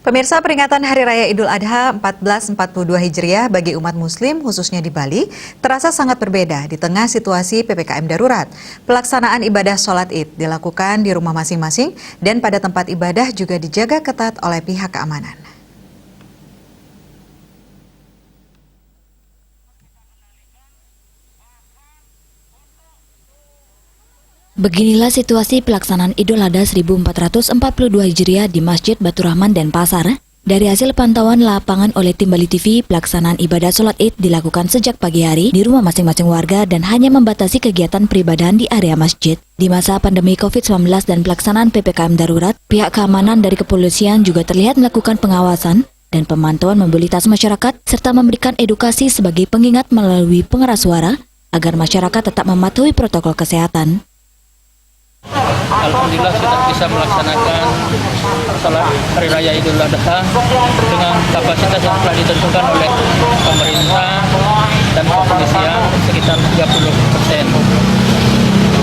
Pemirsa, peringatan Hari Raya Idul Adha 1442 Hijriah bagi umat Muslim, khususnya di Bali, terasa sangat berbeda di tengah situasi PPKM darurat. Pelaksanaan ibadah sholat Id dilakukan di rumah masing-masing dan pada tempat ibadah juga dijaga ketat oleh pihak keamanan. Beginilah situasi pelaksanaan Idul Adha 1442 Hijriah di Masjid Batu Rahman Denpasar. Dari hasil pantauan lapangan oleh tim Bali TV, pelaksanaan ibadah sholat Id dilakukan sejak pagi hari di rumah masing-masing warga dan hanya membatasi kegiatan peribadahan di area masjid. Di masa pandemi COVID-19 dan pelaksanaan PPKM darurat, pihak keamanan dari kepolisian juga terlihat melakukan pengawasan dan pemantauan mobilitas masyarakat serta memberikan edukasi sebagai pengingat melalui pengeras suara agar masyarakat tetap mematuhi protokol kesehatan. Alhamdulillah sudah bisa melaksanakan sholat Hari Raya Idul Adha dengan kapasitas yang telah ditentukan oleh pemerintah dan kepolisian sekitar 30%.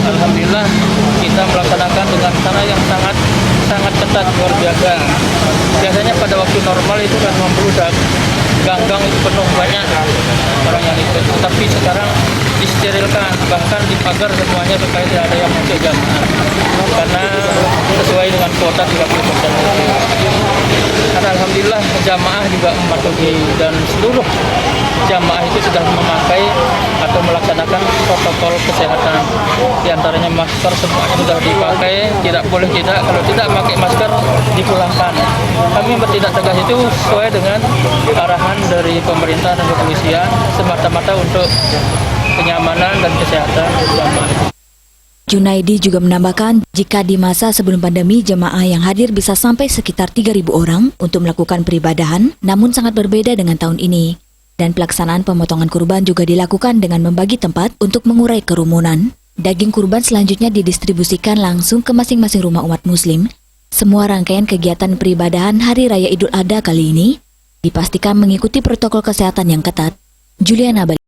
Alhamdulillah kita melaksanakan dengan cara yang sangat ketat, luar biasa. Biasanya pada waktu normal itu kan membludak, gang-gang itu penuh banyak orang yang ikut, tetapi sekarang disterilkan, bahkan dipagar semuanya supaya tidak ada yang masuk jamaah karena sesuai dengan kuota 30%. Karena alhamdulillah jamaah juga mematuhi dan seluruh jamaah itu sudah memakai atau melaksanakan protokol kesehatan. Di antaranya masker semuanya sudah dipakai, tidak boleh tidak, kalau tidak pakai masker dipulangkan. Kami bertindak tegas itu sesuai dengan arahan dari pemerintah dan kepolisian semata-mata untuk kenyamanan dan kesehatan jamaah. Junaidi juga menambahkan, jika di masa sebelum pandemi jemaah yang hadir bisa sampai sekitar 3.000 orang untuk melakukan peribadahan, namun sangat berbeda dengan tahun ini. Dan pelaksanaan pemotongan kurban juga dilakukan dengan membagi tempat untuk mengurai kerumunan. Daging kurban selanjutnya didistribusikan langsung ke masing-masing rumah umat Muslim. Semua rangkaian kegiatan peribadahan Hari Raya Idul Adha kali ini dipastikan mengikuti protokol kesehatan yang ketat. Juliana Bali.